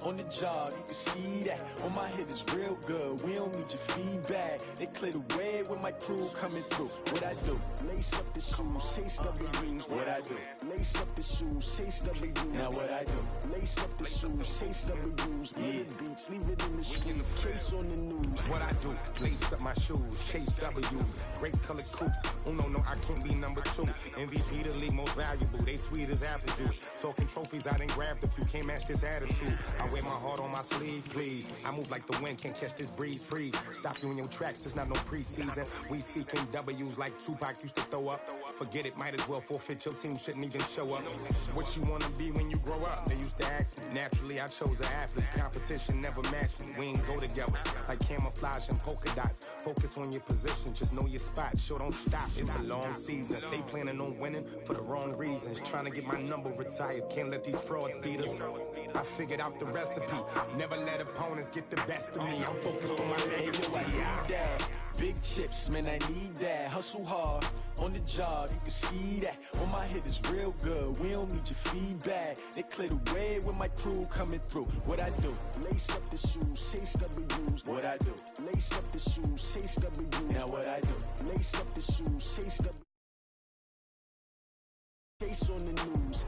on the job, you can see that. On my head is real good, we don't need your feedback. They clear the way with my crew coming through. What I do? Lace up the shoes, chase W's. What I do? Lace up the shoes, chase W's. Now what I do? Lace up the shoes, chase W's. Yeah, beats, leave it in the street, case on the news. What I do? Lace up my shoes, chase W's. Great colored coops. Oh no, I can't be number 2. MVP the league most valuable. They sweet as apple juice. Talking trophies, I done grabbed a few. Can't match this attitude. I wear my heart on my sleeve, please. I move like the wind, can't catch this breeze. Freeze. Stop you in your tracks. There's not no preseason. We seeking W's like Tupac used to throw up. Forget it, might as well forfeit. Your team shouldn't even show up. What you wanna be when you grow up? They used to ask me. Naturally, I chose an athlete. Competition never matched me. We ain't go together like camouflage and polka dots. Focus on your position, just know your spot. Sure, don't stop. It's a long season. They planning on winning for the wrong reasons. Trying to get my number retired. Can't let these frauds beat us. I figured out the recipe. Never let opponents get the best of me. I'm focused on my legacy. I need that. Big chips, man, I need that. Hustle hard on the job, you can see that. On my head is real good, we don't need your feedback. They clear the way with my crew coming through. What I do? Lace up the shoes, chase W's. What I do? Lace up the shoes, chase W's. Now what I do? Lace up the shoes, chase W's. Case on the news.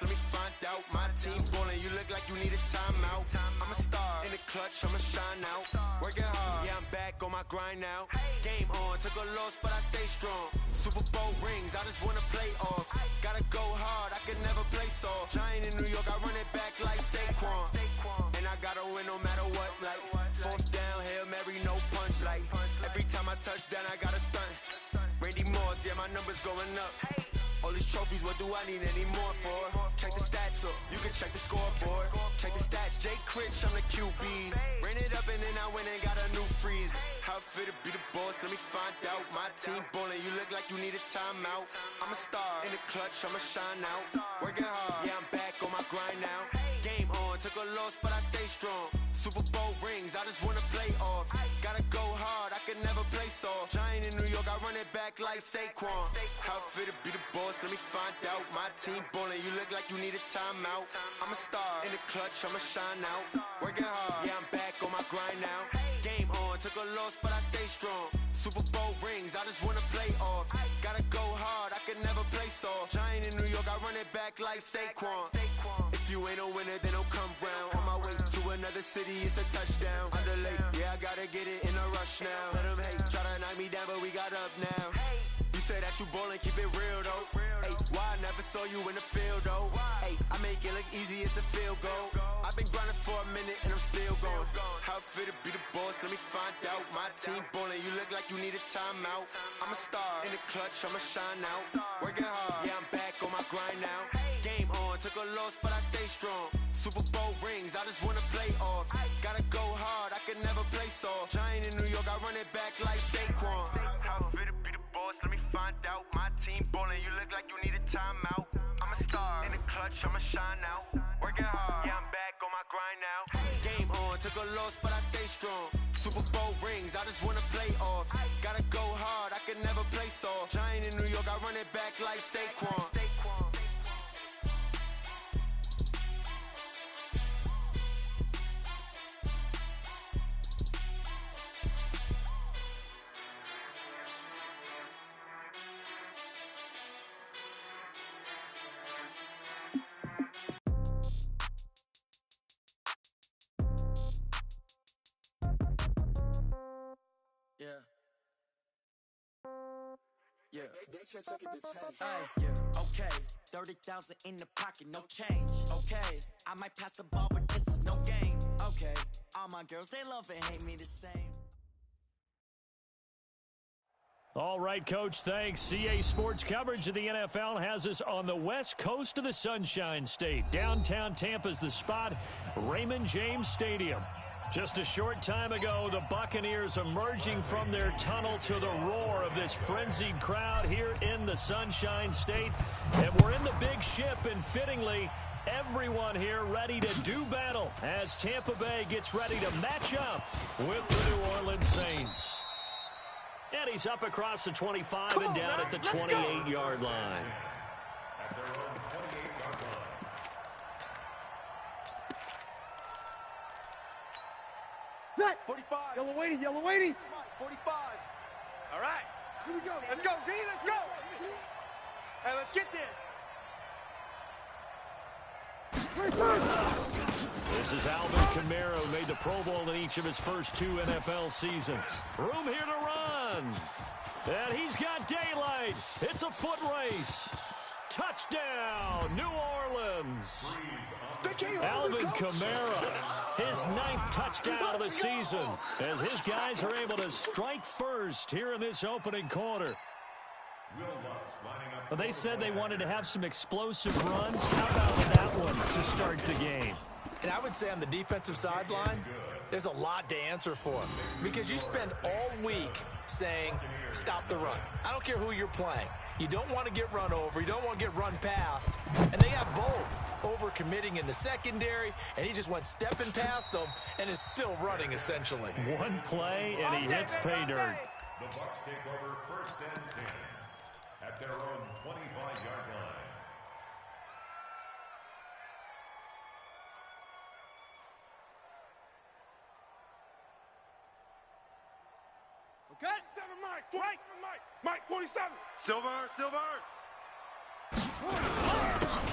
Let me find out. My team ballin', you look like you need a timeout. I'm a star in the clutch, I'ma shine out. Working hard, yeah, I'm back on my grind now. Game on, took a loss, but I stay strong. Super Bowl rings, I just wanna play off. Gotta go hard, I can never play soft. Giant in New York, I run it back like Saquon. And I gotta win no matter what, like fourth down, Hail Mary, no punch. Like every time I touch down, I gotta stunt. Randy Moss, yeah, my numbers going up. All these trophies, what do I need any more for? Check the stats up, you can check the scoreboard. Check the stats, Jay Critch, I'm the QB. Ran it up and then I went and got a new freeze. How it feel to be the boss, let me find out. My team ballin', you look like you need a timeout. I'm a star in the clutch, I'ma shine out. Working hard, yeah, I'm back on my grind now. Game on, took a loss, but I stay strong. Super Bowl rings, I just wanna play off. Gotta go hard, I can never play soft. Giant in New York, I run it back like Saquon. How it feel to be the boss, let me find out. My team ballin', you look like you need a timeout. I'm a star in the clutch, I'ma shine out. Working hard, yeah, I'm back on my grind now. Game on, took a loss, but I stay strong. Super Bowl rings, I just wanna play off. Gotta go hard, I can never play soft. Giant in New York, I run it back like Saquon. If you ain't a winner, then don't come round. On my way to another city, it's a touchdown. Underlay, yeah, I gotta get it in a rush now. Let them hate, try to knock me down, but we got up now. You say that you ballin', keep it real though. Hey, why I never saw you in the field though? Hey, I make it look easy, it's a field goal. I've been grinding for a minute and I'm still going. How it feel to be the boss, let me find out. My team ballin', you look like you need a timeout. I'm a star in the clutch, I'ma shine out. Working hard, yeah, I'm back on my grind now. Game on, took a loss, but I stay strong. Super Bowl rings, I just wanna play off. Gotta go hard, I can never play soft. Giant in New York, I run it back like Saquon. How it feel to be the boss, let me find out. My team ballin', you look like you need a timeout. I'm a star in the clutch, I'ma shine out. Working hard, yeah, I'm back on my grind now. Game on, took a loss, but I stay strong. Super Bowl rings, I just wanna play off. Gotta go hard, I can never play soft. Giant in New York, I run it back like Saquon. Yeah. Okay. 30,000 in the pocket, no change. Okay. I might pass the ball, but this is no game. Okay. All my girls, they love and hate me the same. All right, Coach, thanks. CA Sports coverage of the NFL has us on the west coast of the Sunshine State. Downtown Tampa's the spot, Raymond James Stadium. Just a short time ago, the Buccaneers emerging from their tunnel to the roar of this frenzied crowd here in the Sunshine State. And we're in the big ship, and fittingly, Everyone here ready to do battle as Tampa Bay gets ready to match up with the New Orleans Saints. And he's up across the 25 and down at the 28-yard line. Set. 45. Yellow waiting, yellow waiting. 45. All right. Here we go. Let's go, D. Let's go. Hey, let's get this. This is Alvin Kamara, who made the Pro Bowl in each of his first 2 NFL seasons. Room here to run. And he's got daylight. It's a foot race. Touchdown, New Orleans. Alvin Kamara, his 9th touchdown of the season, as his guys are able to strike first here in this opening quarter. Well, they said they wanted to have some explosive runs. How about that one to start the game? And I would say on the defensive sideline, there's a lot to answer for. Because you spend all week saying, stop the run. I don't care who you're playing. You don't want to get run over. You don't want to get run past. And they have both. Over-committing in the secondary, and he just went stepping past them and is still running, essentially. One play, and he hits pay dirt. The Bucs take over 1st and 10 at their own 25-yard line. Okay. 7, Mike, 47. Silver.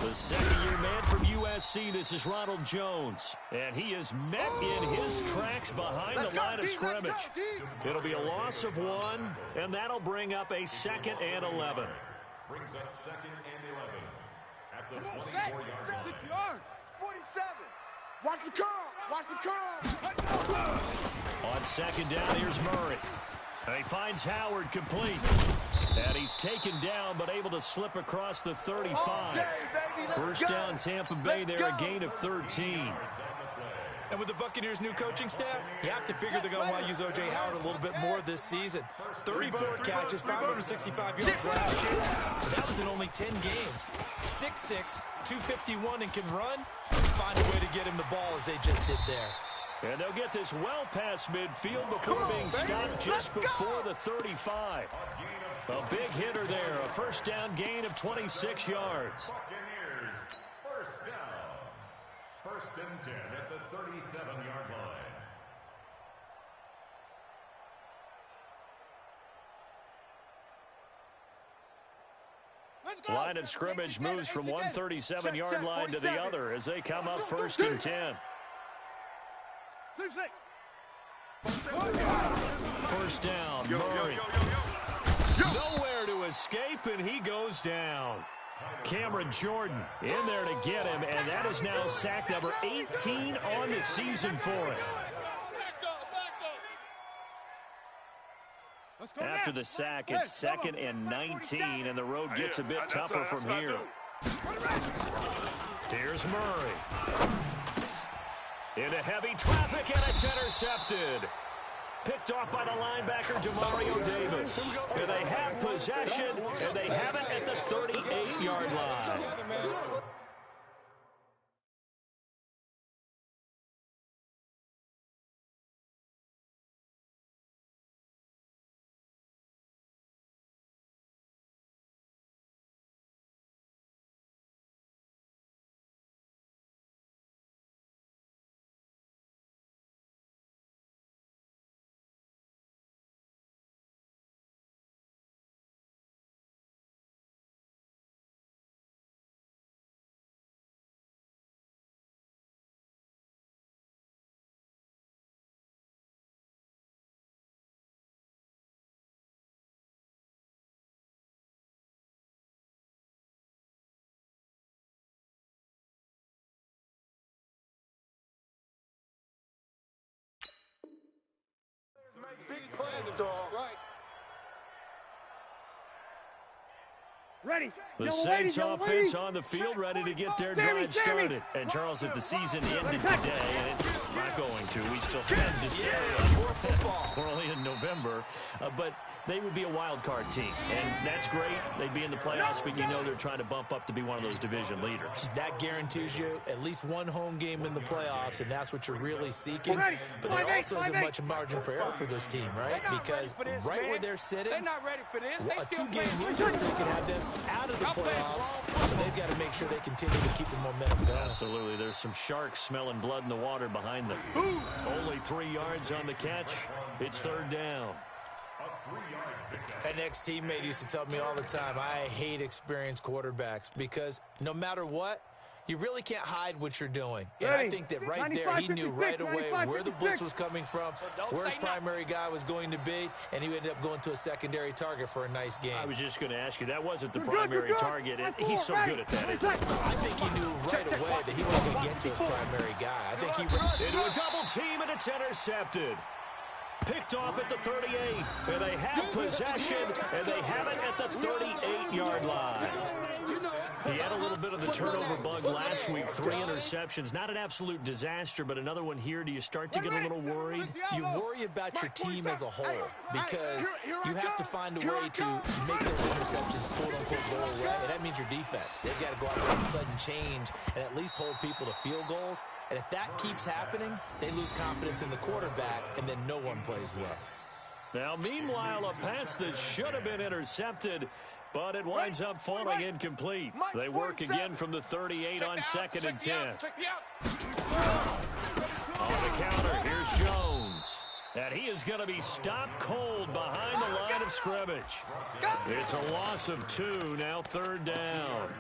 The second-year man from USC, this is Ronald Jones. And he is met in his tracks behind the line of scrimmage. It'll be a loss of 1, and that'll bring up a 2nd and 11. Brings up 2nd and 11 at the 24-yard line. 6 yards. 47. Watch the curl. On 2nd down, here's Murray. And he finds Howard complete. And he's taken down, but able to slip across the 35. First down, Tampa Bay there, a gain of 13. And with the Buccaneers' new coaching staff, you have to figure they're going to want to use O.J. Howard a little bit more this season. 34 catches, 565 yards last year. But that was in only 10 games. 6'6", 251, and can run. Find a way to get him the ball as they just did there. And they'll get this well past midfield before being stopped just before the 35. A big hitter there, a first down gain of 26 yards. Buccaneers, first down. 1st and 10 at the 37-yard line. Line of scrimmage moves from one 37-yard line to the other as they come up 1st and 10. 1st down, Murray. Nowhere to escape, and he goes down. Cameron Jordan in there to get him, and that is now sack number 18 on the season for him. After the sack, it's 2nd and 19, and the road gets a bit tougher from here. Here's Murray. Into heavy traffic, and it's intercepted. Picked off by the linebacker, Demario Davis. And they have possession, and they have it at the 38-yard line. Big plays, dog. Right. The Saints offense on the field, ready to get their drive started. And Charles, if the season ended today, and it's not going to, we still have December. We're only in November, but they would be a wild card team, and that's great. They'd be in the playoffs, but you know they're trying to bump up to be one of those division leaders. That guarantees you at least one home game in the playoffs, and that's what you're really seeking. But there also isn't much margin for error for this team, right? Because right where they're sitting, a two-game losing streak can have them out of the playoffs, so they've got to make sure they continue to keep the momentum going. Absolutely. There's some sharks smelling blood in the water behind them. Only 3 yards on the catch. It's third down. An ex-teammate used to tell me all the time, I hate experienced quarterbacks because no matter what, you really can't hide what you're doing. And I think that right there, he knew right away where the blitz was coming from, where his primary guy was going to be, and he ended up going to a secondary target for a nice game. I was just going to ask you, that wasn't the primary target, and he's so good at that. I think he knew right away that he wasn't going to get to his primary guy. I think he ran into a double team, and it's intercepted. Picked off at the 38, and they have possession, and they have it at the 38-yard line. He had a little bit of the turnover bug last week, 3 interceptions. Not an absolute disaster, but another one here. Do you start to get a little worried? You worry about your team as a whole because you have to find a way to make those interceptions, quote-unquote, go away. And that means your defense. They've got to go out there and sudden change and at least hold people to field goals. And if that keeps happening, they lose confidence in the quarterback, and then no one plays well. Now, meanwhile, a pass that should have been intercepted, but it winds up falling incomplete. They work again from the 38 on 2nd and 10. On the counter, here's Jones. And he is going to be stopped cold behind the line of scrimmage. It's a loss of 2, now third down.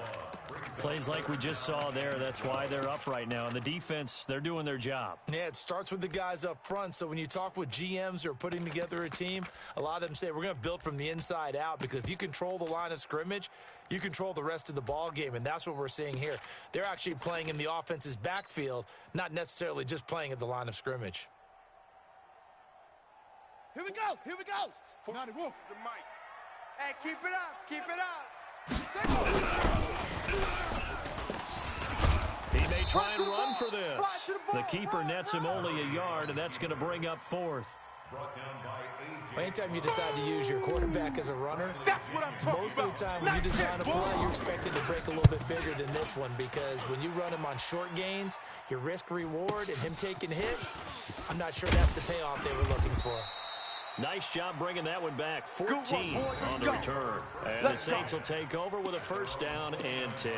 Plays like we just saw there. That's why they're up right now. And the defense, they're doing their job. Yeah, it starts with the guys up front. So when you talk with GMs who are putting together a team, a lot of them say we're going to build from the inside out because if you control the line of scrimmage, you control the rest of the ball game. And that's what we're seeing here. They're actually playing in the offense's backfield, not necessarily just playing at the line of scrimmage. Here we go. Here we go. Now the wolf. The mic. Hey, keep it up. Keep it up. He may try and run for this. The keeper nets him only a yard, and that's going to bring up 4th. Anytime you decide to use your quarterback as a runner, most of the time when you design a play, you're expected to break a little bit bigger than this one because when you run him on short gains, your risk-reward and him taking hits, I'm not sure that's the payoff they were looking for. Nice job bringing that one back. 14 on the return. And the Saints will take over with a first down and 10.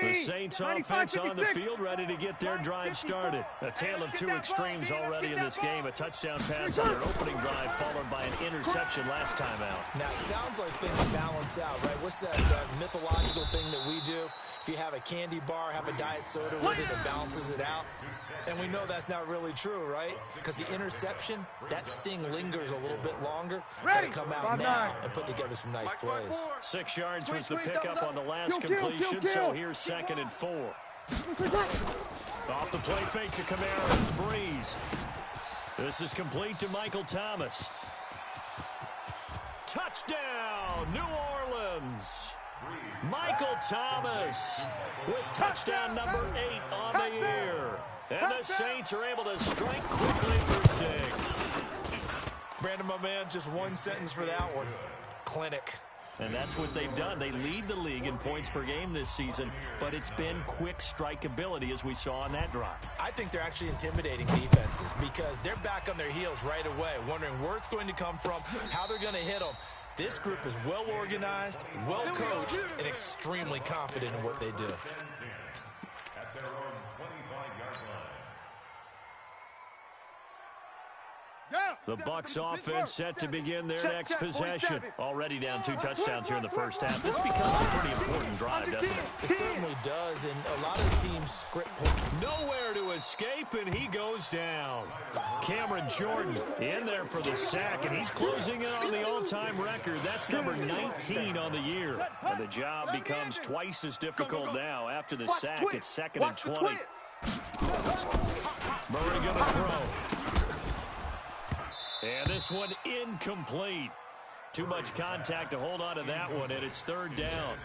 The Saints offense on the field, ready to get their drive started. A tale of 2 extremes already in this game. A touchdown pass on their opening drive, followed by an interception last time out. Now, it sounds like things balance out, right? What's that mythological thing that we do? If you have a candy bar, have a diet soda with it, it balances it out. And we know that's not really true, right? Because the interception, that sting lingers a little bit longer. Got to come out now and put together some nice plays. 6 yards was the pickup on the last completion, so here's 2nd and 4. Off the play fake to Kamara, it's Breeze. This is complete to Michael Thomas. Touchdown, New Orleans. Michael Thomas with touchdown number 8 on the year. And the Saints are able to strike quickly for 6. Brandon, my man, just one sentence for that one. Clinic. And that's what they've done. They lead the league in points per game this season, but it's been quick strikeability as we saw on that drive. I think they're actually intimidating defenses because they're back on their heels right away, wondering where it's going to come from, how they're going to hit them. This group is well organized, well coached, and extremely confident in what they do. At their own 25-yard line. The Bucs offense set to begin their next possession. Already down 2 touchdowns here in the first half. This becomes a pretty important drive, doesn't it? It certainly does, and a lot of teams script. Nowhere to escape, and he goes down. Cameron Jordan in there for the sack, and he's closing in on the all-time record. That's number 19 on the year. And the job becomes twice as difficult now. After the sack, it's 2nd and 20. Murray going to throw. And this one incomplete. Too much contact to hold on to that one, and it's third down.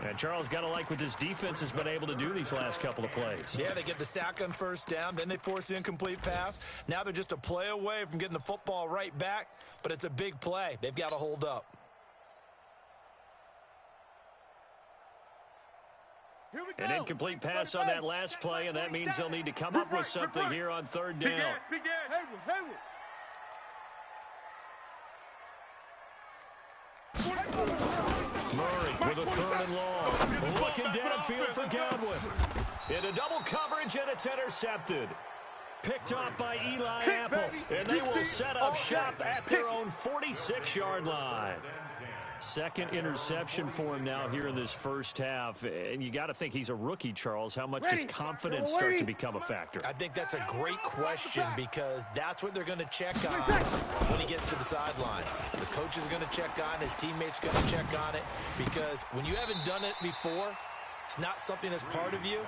And Charles, got to like what this defense has been able to do these last couple of plays. Yeah, they get the sack on first down, then they force the incomplete pass. Now they're just a play away from getting the football right back, but it's a big play. They've got to hold up. An incomplete pass on that last play, and that means they'll need to come up with something here on third down. Murray with a third and long. Looking downfield for Godwin. Into double coverage, and it's intercepted. Picked off by Eli Apple, and they will set up shop at their own 46-yard line. Second interception for him now here in this first half. And you got to think he's a rookie, Charles. How much does confidence start to become a factor? I think that's a great question because that's what they're going to check on when he gets to the sidelines. The coach is going to check on, his teammates going to check on it, because when you haven't done it before, it's not something that's part of you.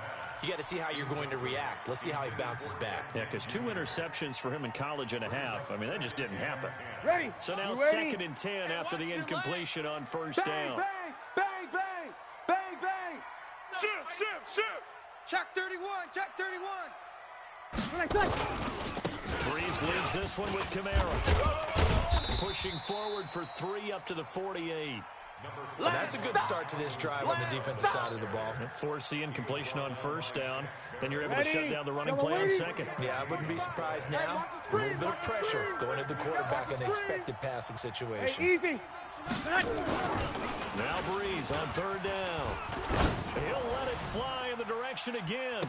You got to see how you're going to react. Let's see how he bounces back. Yeah, because 2 interceptions for him in college and a half. I mean, that just didn't happen. Ready. So now 2nd and 10 after the incompletion on first down. Bang, bang, bang, bang, bang. Shoot. Check 31, check 31. Breeze leaves this one with Kamara. Pushing forward for 3 up to the 48. Well, that's a good start to this drive on the defensive side of the ball. Force the incompletion on first down. Then you're able to shut down the running play on second. Yeah, I wouldn't be surprised now. A little bit of pressure going at the quarterback in an expected passing situation. Easy. Now Breeze on third down. He'll let it fly in the direction again.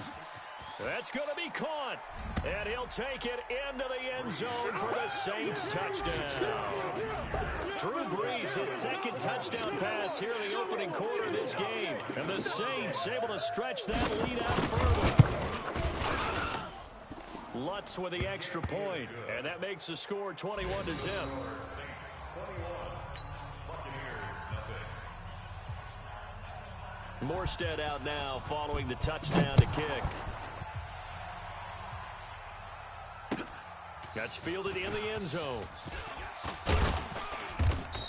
That's going to be caught. And he'll take it into the end zone for the Saints touchdown. Drew Brees, his 2nd touchdown pass here in the opening quarter of this game. And the Saints able to stretch that lead out further. Lutz with the extra point. And that makes the score 21-0. Morstead out now following the touchdown to kick. That's fielded in the end zone.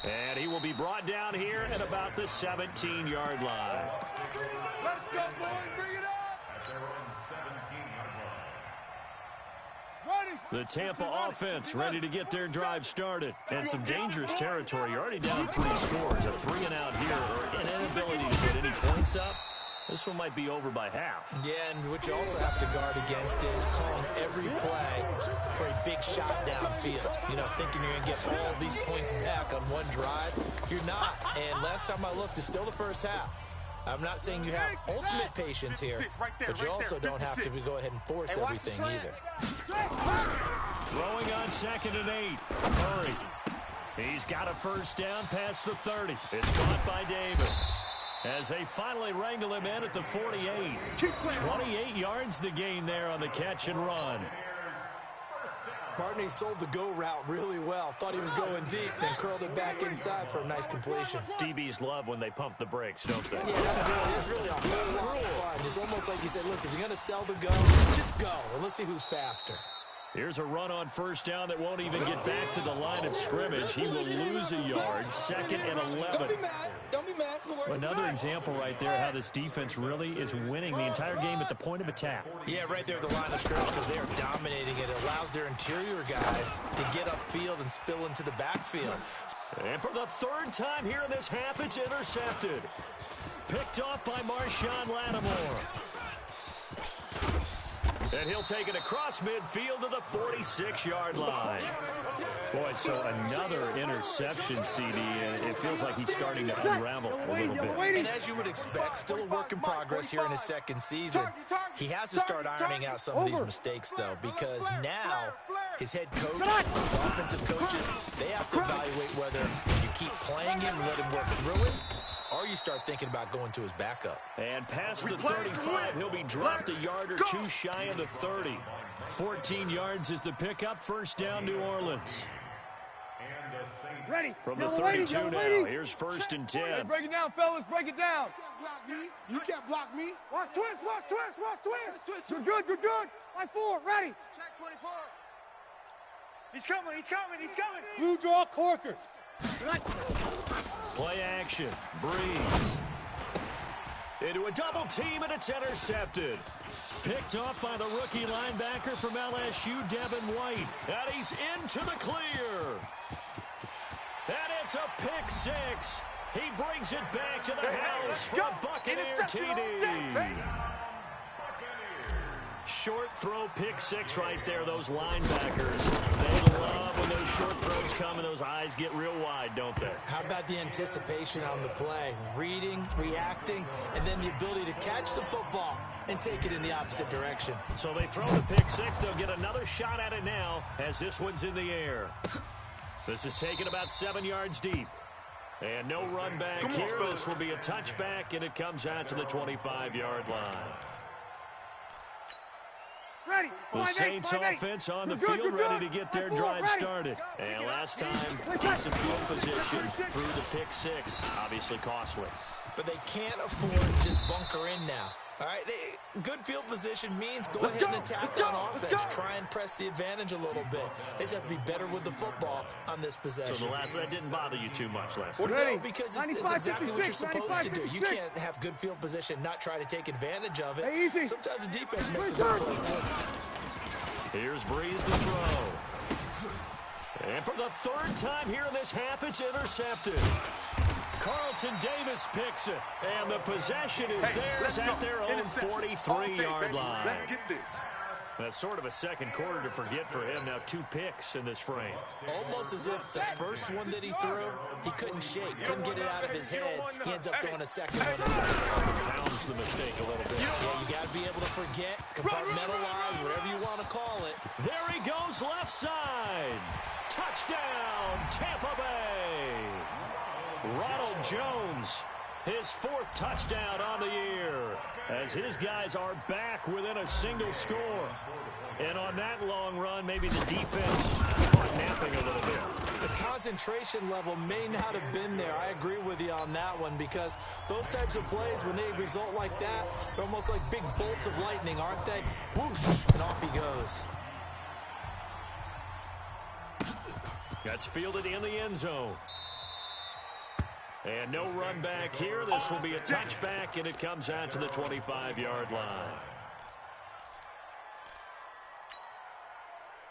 And he will be brought down here at about the 17-yard line. Let's go, boys. Bring it up. At their own 17-yard line. The Tampa offense ready to get their drive started. And some dangerous territory. You're already down 3 scores. A 3-and-out here or an inability to get any points up. This one might be over by half. Yeah, and what you also have to guard against is calling every play for a big shot downfield. You know, thinking you're going to get all these points back on one drive. You're not. And last time I looked, it's still the first half. I'm not saying you have ultimate patience here, but you also don't have to go ahead and force everything either. Throwing on 2nd and 8. Murray. He's got a first down past the 30. It's caught by Davis. As they finally wrangle him in at the 48. 28 yards the gain there on the catch and run. Partney sold the go route really well. Thought he was going deep, then curled it back inside for a nice completion. DBs love when they pump the brakes, don't they? Yeah, it's really a whole lot of fun. It's almost like he said, listen, if you're going to sell the go, just go, and let's see who's faster. Here's a run on first down that won't even get back to the line of scrimmage. He will lose a yard. 2nd and 11. Don't be mad. Another example right there how this defense really is winning the entire game at the point of attack. Yeah, right there at the line of scrimmage because they are dominating it. It allows their interior guys to get upfield and spill into the backfield. And for the 3rd time here in this half, it's intercepted. Picked off by Marshawn Lattimore. And he'll take it across midfield to the 46-yard line. Boy, so another interception, CD, and it feels like he's starting to unravel a little bit. And as you would expect, still a work in progress here in his 2nd season. He has to start ironing out some of these mistakes, though, because now his head coach, his offensive coaches, they have to evaluate whether you keep playing him and let him work through it, or you start thinking about going to his backup. And past the 35, he'll be dropped a yard or 2 shy of the 30. 14 yards is the pickup. First down, New Orleans. Ready. From the 32 now, here's 1st and 10. Hey, break it down, fellas. Break it down. You can't block me. Watch twist. Watch twist. Watch twist. Good. Good. Good. Like 4. Ready. Check 24. He's coming, he's coming, he's coming. Blue draw corkers. Play action. Breeze. Into a double team, and it's intercepted. Picked off by the rookie linebacker from LSU, Devin White. And he's into the clear. And it's a pick six. He brings it back to the house for a Buccaneer TD. Short throw pick six right there, those linebackers. They love when those short throws come and those eyes get real wide, don't they? How about the anticipation on the play? Reading, reacting, and then the ability to catch the football and take it in the opposite direction. So they throw the pick six. They'll get another shot at it now as this one's in the air. This is taken about 7 yards deep. And no run back here. This will be a touchback, and it comes out to the 25-yard line. Ready. The Saints offense on the field, ready to get their drive started. And last time, decent field position through the pick six. Obviously costly. But they can't afford to just bunker in now. All right, good field position means go ahead and attack on offense. Try and press the advantage a little bit. They just have to be better with the football on this possession. So that didn't bother you too much last time? No, because it's exactly what you're supposed to do. You can't have good field position, not try to take advantage of it. Sometimes the defense makes a good play, too. Here's Breeze to throw. And for the third time here in this half, it's intercepted. Carlton Davis picks it, and the possession is theirs at their own 43-yard line. Let's get this. That's sort of a second quarter to forget for him. Now 2 picks in this frame. Almost as if the first one that he threw, he couldn't shake, couldn't get it out of his head. He ends up throwing a second one. Pounds the mistake a little bit. Yeah, you got to be able to forget, compartmentalize, whatever you want to call it. There he goes, left side. Touchdown, Tampa Bay. Ronald Jones, his 4th touchdown on the year, as his guys are back within a single score. And on that long run, maybe the defense caught napping a little bit. The concentration level may not have been there. I agree with you on that one, because those types of plays, when they result like that, they're almost like big bolts of lightning, aren't they? Whoosh, and off he goes. That's fielded in the end zone. And no run back here. This will be a touchback, and it comes out to the 25-yard line.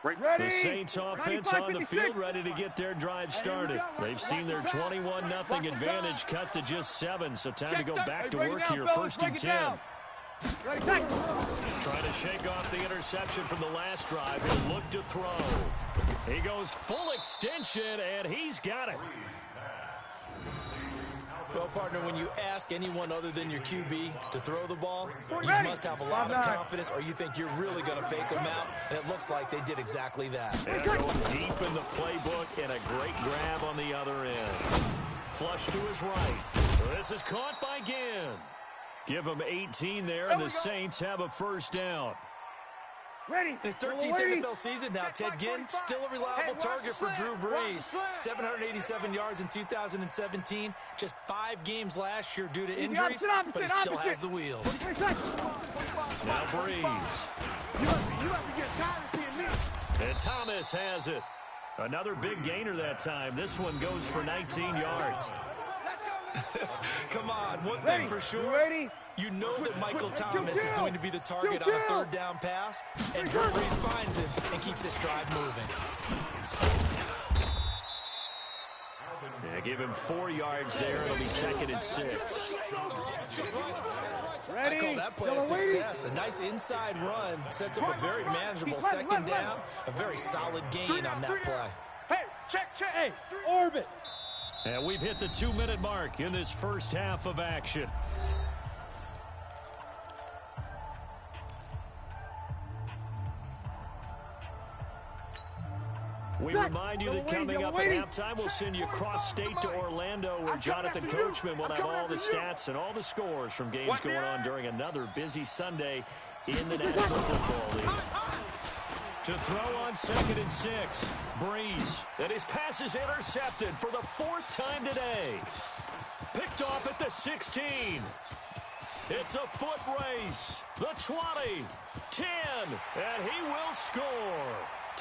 Ready. The Saints offense on the field, ready to get their drive started. They've seen their 21-0 advantage cut to just 7, so time to go back to work here. 1st and 10. Trying to shake off the interception from the last drive. He'll look to throw. He goes full extension, and he's got it. Well, partner, when you ask anyone other than your QB to throw the ball, you must have a lot of confidence, or you think you're really going to fake them out, and it looks like they did exactly that. And going deep in the playbook, and a great grab on the other end. Flush to his right. This is caught by Ginn. Give him 18 there, and the Saints have a first down. Ready. His 13th NFL season now. Ted Ginn, still a reliable target for Drew Brees. 787 yards in 2017. Just 5 games last year due to injuries, but he still has the wheels. Now Brees. You have to get tired of seeing me. And Thomas has it. Another big gainer that time. This one goes for 19 yards. Come on, one thing for sure. You know that Michael Thomas is going to be the target on a 3rd down pass, and Drew Brees finds him and keeps this drive moving. Yeah, give him 4 yards there. It'll be 2nd and 6. I call that play a success. A nice inside run sets up a very manageable 2nd down. A very solid gain on that play. Hey, check. Hey, orbit. And we've hit the 2-minute mark in this first half of action. We remind you that coming up at halftime, we'll send you cross-state to Orlando, where Jonathan Coachman will have all the stats and all the scores from games going on during another busy Sunday in the National Football League. To throw on 2nd and 6, Breeze. And his pass is intercepted for the 4th time today. Picked off at the 16. It's a foot race. The 20, 10, and he will score.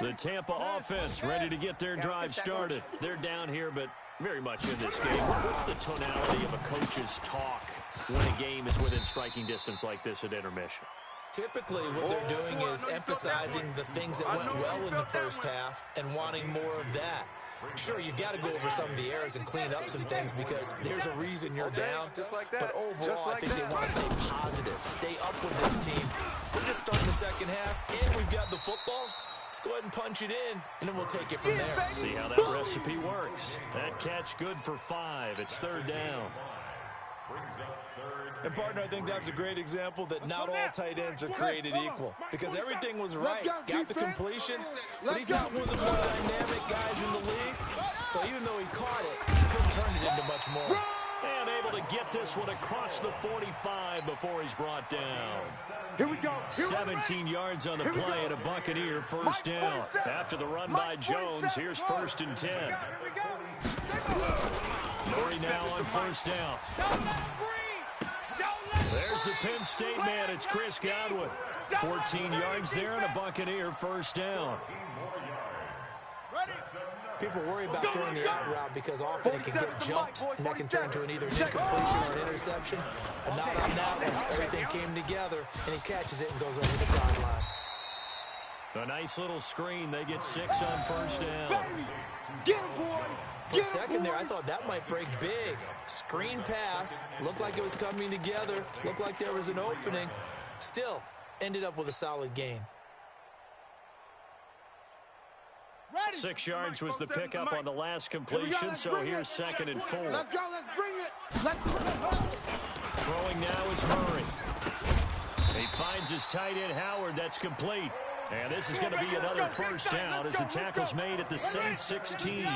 The Tampa offense ready to get their drive started. They're down here, but very much in this game. What's the tonality of a coach's talk when a game is within striking distance like this at intermission? Typically, what they're doing is emphasizing the things that went well in the first half and wanting more of that. Sure, you've got to go over some of the errors and clean up some things because there's a reason you're down. But overall, I think they want to stay positive, stay up with this team. We're just starting the second half, and we've got the football. Let's go ahead and punch it in, and then we'll take it from there. See how that recipe works. That catch good for 5. It's third down. And, partner, I think that's a great example that not all tight ends are created equal because everything was right. Got the completion, but he's not one of the more dynamic guys in the league. So even though he caught it, he couldn't turn it into much more. And able to get this one across the 45 before he's brought down. Here we go. 17 yards on the play and a Buccaneer first down. After the run by Jones, here's 1st and 10. Murray now on first down. There's the Penn State man. It's Chris Godwin. 14 yards there and a Buccaneer first down. People worry about throwing the out route because often it can get jumped and that can turn to an either incompletion or an interception. But not on that one. Everything came together and he catches it and goes over the sideline. A nice little screen. They get 6 on first down. Get him, boy. For a second there, I thought that might break big. Screen pass. Looked like it was coming together. Looked like there was an opening. Still, ended up with a solid gain. 6 yards was the pickup on the last completion, so here's 2nd and 4. Let's go, let's bring it. Let's bring it. Throwing now is Murray. He finds his tight end, Howard. That's complete. And this is going to be another first down as the tackle's made at the Saints 16.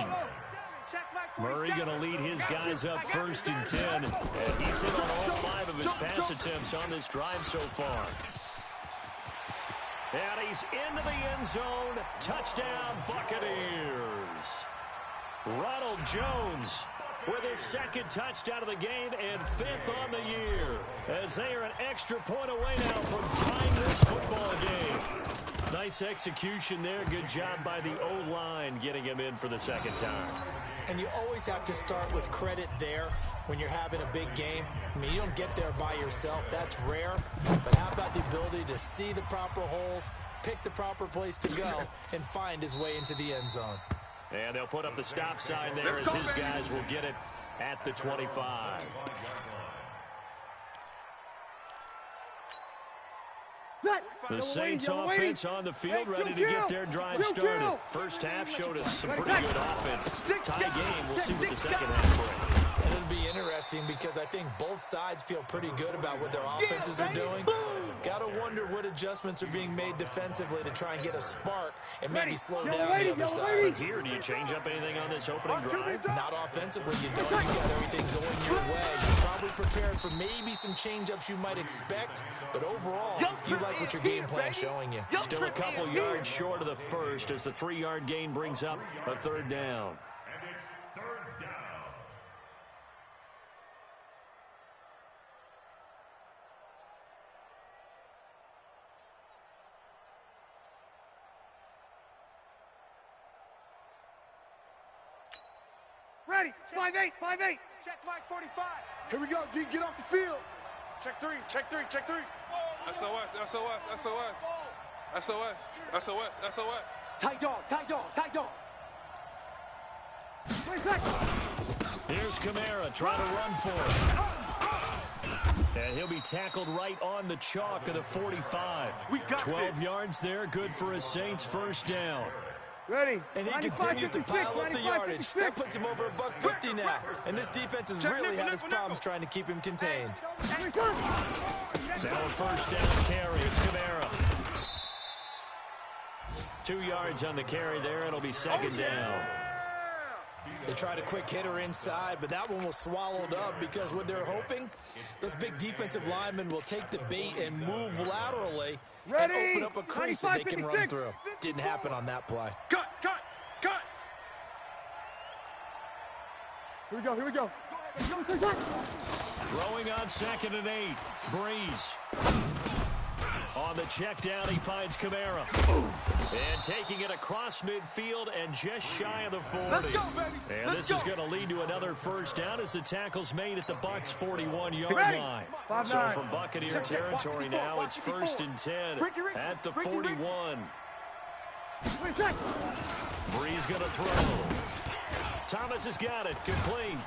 Murray going to lead his guys up 1st and 10. And he's hit on all 5 of his pass attempts on this drive so far. And he's into the end zone. Touchdown, Buccaneers. Ronald Jones with his 2nd touchdown of the game and 5th on the year, as they are an extra point away now from tying this football game. Nice execution there. Good job by the O-line getting him in for the 2nd time. And you always have to start with credit there when you're having a big game. I mean, you don't get there by yourself. That's rare. But how about the ability to see the proper holes, pick the proper place to go, and find his way into the end zone? And they'll put up the stop sign there as his guys will get it at the 25. The Saints offense on the field, ready to get their drive started. First half showed us some pretty good offense. Tie game. We'll see what the second half brings. And it'll be interesting because I think both sides feel pretty good about what their offenses are doing. Got to wonder what adjustments are being made defensively to try and get a spark and maybe slow down the other side. Here, do you change up anything on this opening drive? Not offensively. You don't. You got everything going your way. You're probably prepared for maybe some change-ups you might expect, but overall, you like what your game plan's showing you. Still a couple yards short of the first as the 3-yard gain brings up a 3rd down. And it's 3rd down. Ready. 5-8. 5-8. Check Mike 45. Here we go, D. Get off the field. Check 3. Check 3. Check 3. SOS. SOS. SOS. SOS. SOS. SOS. Tight dog. Tight dog. Tight dog. Here's Kamara trying to run for it. And he'll be tackled right on the chalk of the 45. 12 yards there, good for a Saints first down. Ready. And he continues to pile up the yardage. That puts him over $150 now. And this defense has really had its problems trying to keep him contained. Now a first down carry. It's Kamara. 2 yards on the carry there. It'll be 2nd down. They tried a quick hitter inside, but that one was swallowed up because what they're hoping, those big defensive linemen will take the bait and move laterally and open up a crease that they can run through. Didn't happen on that play. Cut. Here we go. Here we go. Throwing on 2nd and 8. Breeze. On the check down, he finds Kamara. And taking it across midfield and just shy of the 40. And this is going to lead to another first down as the tackle's made at the Bucs 41-yard line. So from Buccaneer territory now, it's 1st and 10 at the 41. Breeze going to throw. Thomas has got it, complete.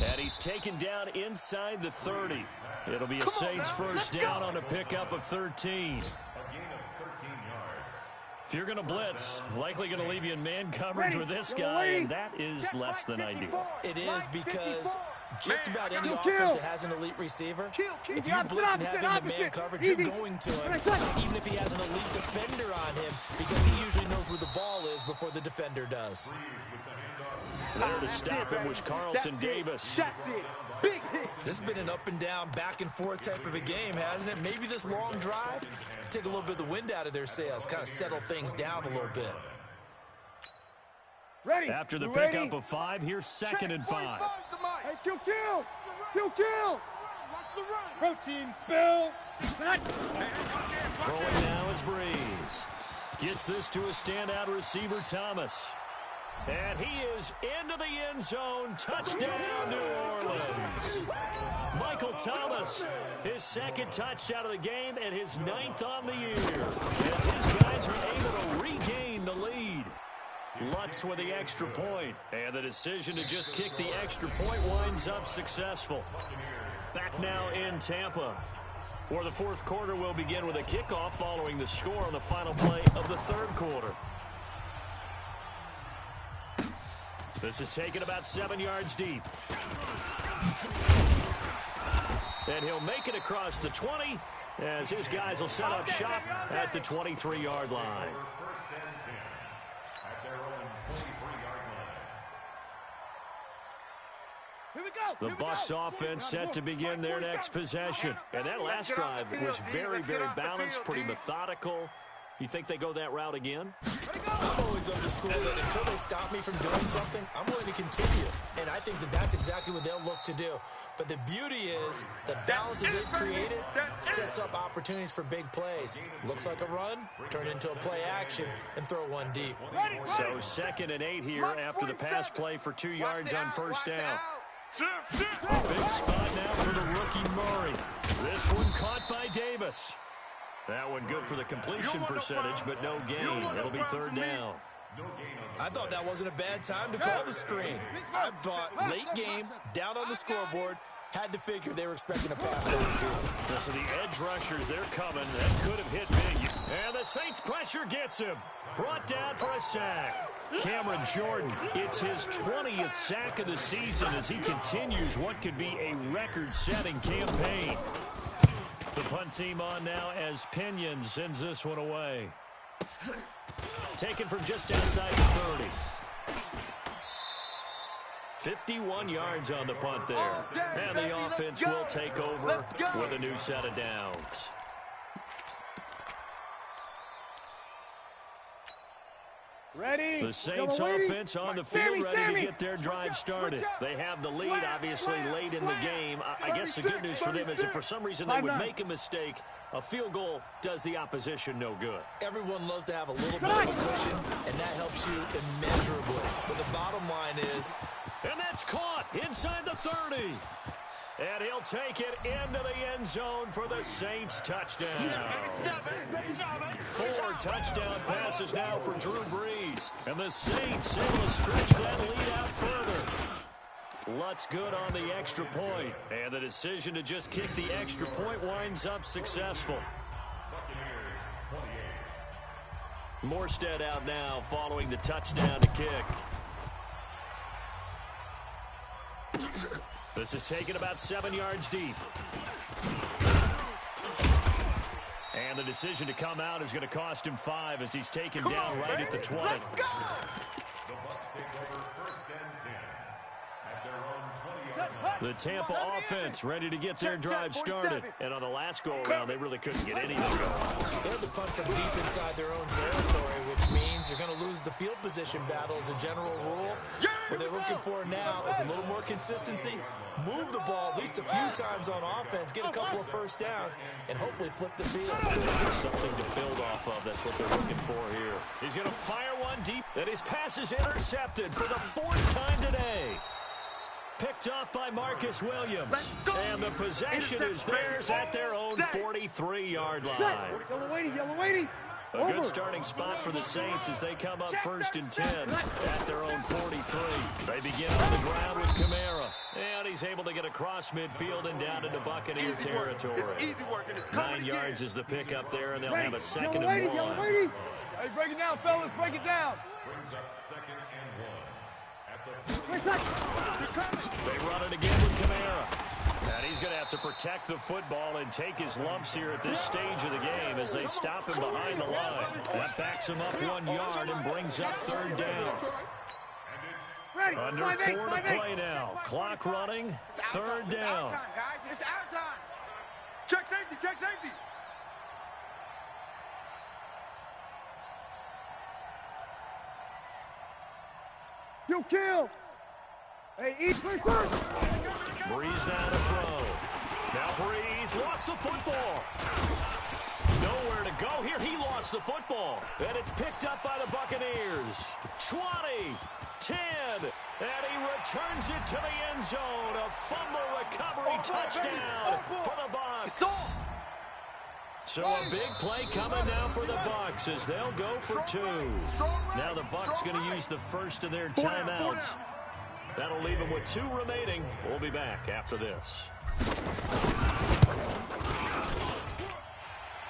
And he's taken down inside the 30. It'll be a Saints first down on a pickup of 13. If you're going to blitz, likely going to leave you in man coverage with this guy, and that is less than ideal. It is because just about any offense that has an elite receiver, if you blitz and have him in man coverage, you're going to him, even if he has an elite defender on him, because he usually knows where the ball is before the defender does. There to stop him was Carlton Davis. This has been an up and down, back and forth type of a game, hasn't it? Maybe this long drive can take a little bit of the wind out of their sails, kind of settle things down a little bit. Ready. After the pickup of 5, here's 2nd and 5. Hey, kill. Watch the run. Protein spill. Throwing now is Breeze. Gets this to a standout receiver, Thomas. And he is into the end zone. Touchdown, New Orleans. Michael Thomas, his 2nd touchdown of the game and his 9th on the year. As his guys are able to regain the lead. Lutz with the extra point. And the decision to just kick the extra point winds up successful. Back now in Tampa, where the 4th quarter will begin with a kickoff following the score on the final play of the 3rd quarter. This is taken about 7 yards deep. And he'll make it across the 20 as his guys will set up shop at the 23-yard line. The Bucs offense set to begin their next possession. And that last drive was very, very balanced, pretty methodical. You think they go that route again? I'm always of the school that until they stop me from doing something, I'm going to continue. And I think that that's exactly what they'll look to do. But the beauty is the balance that they've created sets up opportunities for big plays. Looks like a run, turn into a play action, and throw one deep. So 2nd and 8 here after the pass play for 2 yards on first down. Big spot now for the rookie Murray. This one caught by Davis. That one good for the completion percentage, but no gain. It'll be 3rd down. I thought that wasn't a bad time to call the screen. I thought late game, down on the scoreboard, had to figure they were expecting a pass down the field. So the edge rushers, they're coming. That could have hit big. And the Saints pressure gets him. Brought down for a sack. Cameron Jordan, it's his 20th sack of the season as he continues what could be a record-setting campaign. The punt team on now as Pinion sends this one away. Taken from just outside the 30. 51 yards on the punt there. And the offense will take over with a new set of downs. Ready. The Saints offense on the field ready to get their drive started. They have the lead, obviously, late in the game. I guess the good news for them is if for some reason they would make a mistake, a field goal does the opposition no good. Everyone loves to have a little bit of a cushion, and that helps you immeasurably. But the bottom line is... And that's caught inside the 30. And he'll take it into the end zone for the Saints touchdown. 4 touchdown passes now for Drew Brees. And the Saints able to stretch that lead out further. Lutz good on the extra point. And the decision to just kick the extra point winds up successful. Morstead out now following the touchdown to kick. This is taken about 7 yards deep. And the decision to come out is going to cost him 5 as he's taken down right at the 20. Let's go! The Bucs take over 1st and 10 at their own 20-yard line. The Tampa offense ready to get their drive started. And on the last go-around, they really couldn't get anything going. They had to punt from deep inside their own territory, which means you're going to lose the field position battle as a general rule. What they're looking for now is a little more consistency, move the ball at least a few times on offense, get a couple of first downs, and hopefully flip the field. There's something to build off of. That's what they're looking for here. He's going to fire one deep, and his pass is intercepted for the 4th time today. Picked off by Marcus Williams. And the possession is theirs at their own 43-yard line. Yellow waiting. A good starting spot for the Saints as they come up 1st and 10 at their own 43. They begin on the ground with Kamara. And he's able to get across midfield and down into Buccaneer territory. 9 yards is the pickup there, and they'll have a 2nd and 1. Hey, break it down, fellas. Break it down. Brings up 2nd and 1 at the They run it again with Kamara. And he's going to have to protect the football and take his lumps here at this stage of the game as they stop him behind the line. That backs him up 1 yard and brings up 3rd down. Under 4 to play now. Clock running, 3rd down. It's our time. Check safety, check safety. You kill. Hey, eat first. Breeze down to throw. Now Breeze lost the football. Nowhere to go here. He lost the football. And it's picked up by the Buccaneers. 20, 10, and he returns it to the end zone. A fumble recovery touchdown for the Bucs. So a big play coming now for the Bucs as they'll go for 2. Now the Bucs going to use the first of their timeouts. That'll leave them with 2 remaining. We'll be back after this.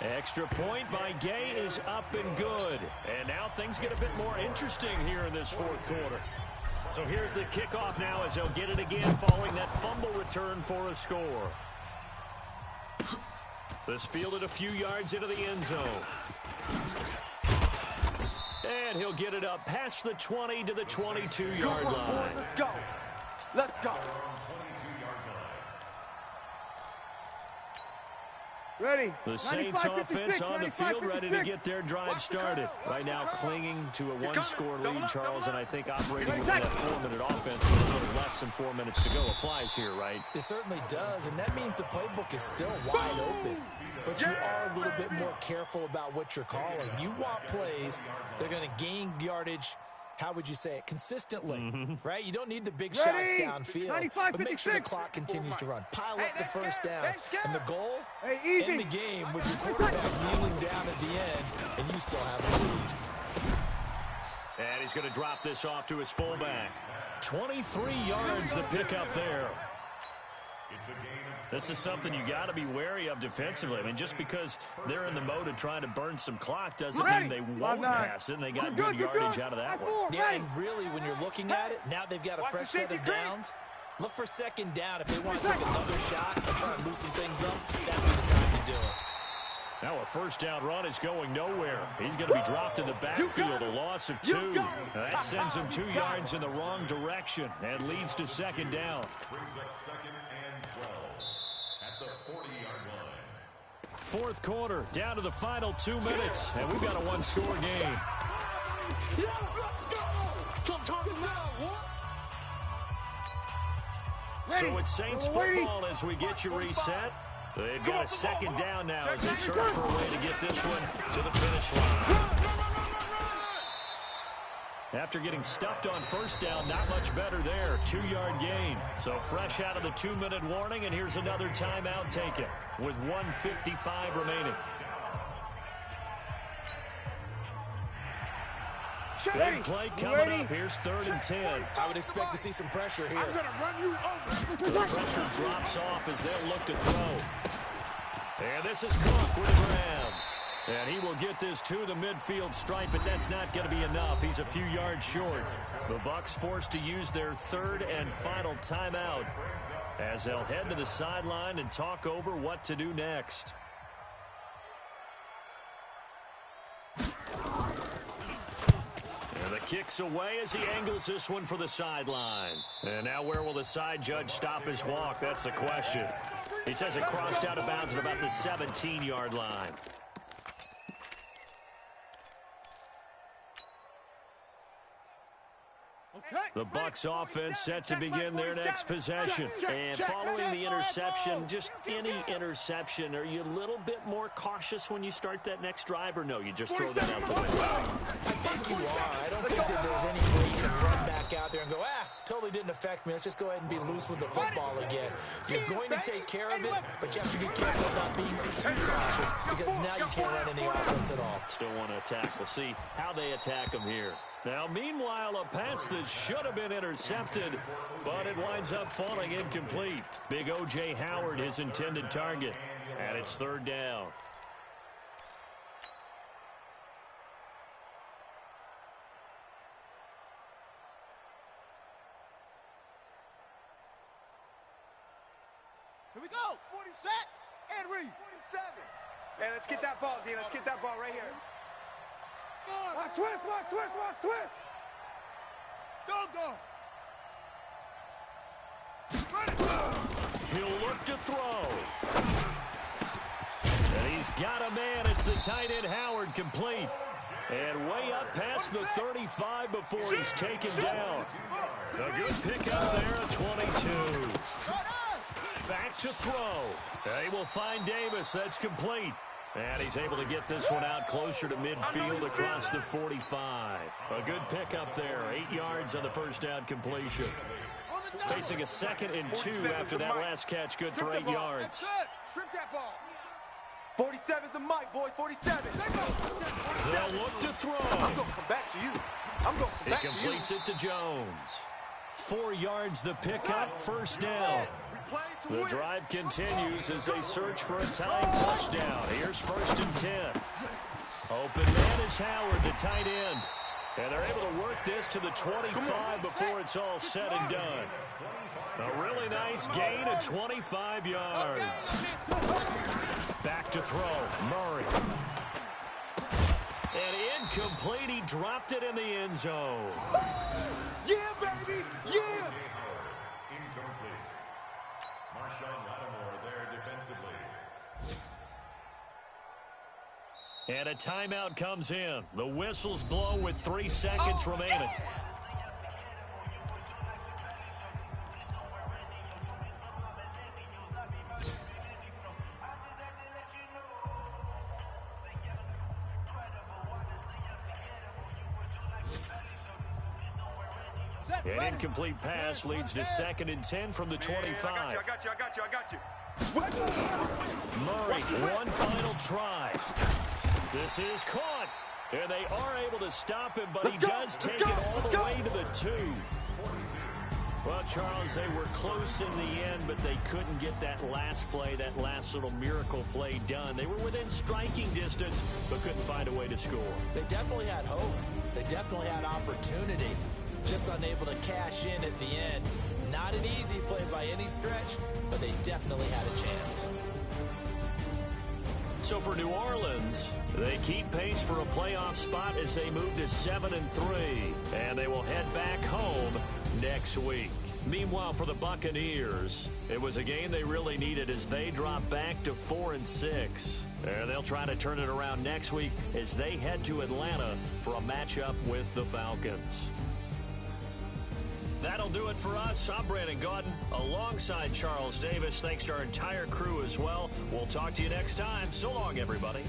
Extra point by Gay is up and good. And now things get a bit more interesting here in this 4th quarter. So here's the kickoff now as they'll get it again following that fumble return for a score. This fielded a few yards into the end zone. And he'll get it up past the 20 to the 22-yard line. Let's go. Let's go. Ready. The Saints offense on the field ready to get their drive started. Right now clinging to a 1-score lead, Charles, and I think operating within that 4-minute offense with a little less than 4 minutes to go applies here, right? It certainly does, and that means the playbook is still wide open. But you are a little bit more careful about what you're calling. You want plays that are going to gain yardage, how would you say it, consistently, right? You don't need the big shots downfield, but make sure the clock continues to run. Pile up the first downs, and the goal, end the game with your quarterback kneeling down at the end, and you still have a lead. And he's going to drop this off to his fullback. 23 yards the pickup there. This is something you got to be wary of defensively. I mean, just because they're in the mode of trying to burn some clock doesn't mean they won't pass it, and they got good yardage out of that one. Yeah, and really, when you're looking at it, now they've got a fresh set of downs. Look for 2nd down. If they want to take another shot and try and loosen things up, that'd be the time to do it. Now a 1st down run is going nowhere. He's going to be dropped in the backfield, a loss of 2. That sends him 2 yards in the wrong direction and leads to 2nd down. Brings up 2nd and 12 at the 40-yard line. 4th quarter, down to the final 2 minutes, and we've got a 1-score game. So it's Saints football as we get you reset. They've got a 2nd down now as they search for a way to get this one to the finish line. After getting stuffed on 1st down, not much better there. 2-yard gain. So fresh out of the 2-minute warning, and here's another timeout taken with 1:55 remaining. Big play coming up. Here's 3rd and 10. I would expect to see some pressure here. I'm going to run you over. The pressure drops off as they'll look to throw. And this is Cook with a grab. And he will get this to the midfield stripe, but that's not going to be enough. He's a few yards short. The Bucs forced to use their 3rd and final timeout as they'll head to the sideline and talk over what to do next. And the kicks away as he angles this one for the sideline. And now where will the side judge stop his walk? That's the question. He says it crossed out of bounds at about the 17-yard line. The Bucs offense set to begin their next possession. And following the interception, just any interception, are you a little bit more cautious when you start that next drive, or no, you just throw that out the window? I think you are. I don't think that there's any way you can run back out there and go, totally didn't affect me. Let's just go ahead and be loose with the football again. You're going to take care of it, but you have to be careful about being too cautious because now you can't run any offense at all. Still want to attack. We'll see how they attack them here. Now, meanwhile, a pass that should have been intercepted, but it winds up falling incomplete. Big O.J. Howard, his intended target, and it's third down. Here we go. 40 set and read. 47. Hey, let's get that ball, D. Let's get that ball right here. Watch twist, watch twist, watch twist. Go. He'll look to throw. And he's got a man. It's the tight end Howard, complete. And way up past the 35 before he's taken down. A good pickup there at 22. Back to throw. They will find Davis. That's complete. And he's able to get this one out closer to midfield across the 45. A good pickup there. 8 yards on the first down completion. Facing a 2nd and 2 after that last catch. Good for 8 yards. Strip that ball. 47's the mic, boys. 47. They'll look to throw. I'm going to come back to you. He completes it to Jones. 4 yards the pickup. First down. The drive continues as they search for a tying touchdown. Here's 1st and 10. Open man is Howard, the tight end. And they're able to work this to the 25 before it's all said and done. A really nice gain of 25 yards. Back to throw. Murray. And incomplete. He dropped it in the end zone. Yeah, baby. Yeah. And a timeout comes in. The whistles blow with 3 seconds remaining. An incomplete pass leads to 2nd and 10 from the 25. I got you. Murray, one final try. This is caught, and they are able to stop him, but he does take it all the way to the 2. Well, Charles, they were close in the end, but they couldn't get that last play, that last little miracle play done. They were within striking distance, but couldn't find a way to score. They definitely had hope. They definitely had opportunity. Just unable to cash in at the end. Not an easy play by any stretch, but they definitely had a chance. So for New Orleans, they keep pace for a playoff spot as they move to 7-3, and they will head back home next week. Meanwhile, for the Buccaneers, it was a game they really needed as they drop back to 4-6. And they'll try to turn it around next week as they head to Atlanta for a matchup with the Falcons. That'll do it for us. I'm Brandon Gaudin alongside Charles Davis. Thanks to our entire crew as well. We'll talk to you next time. So long, everybody.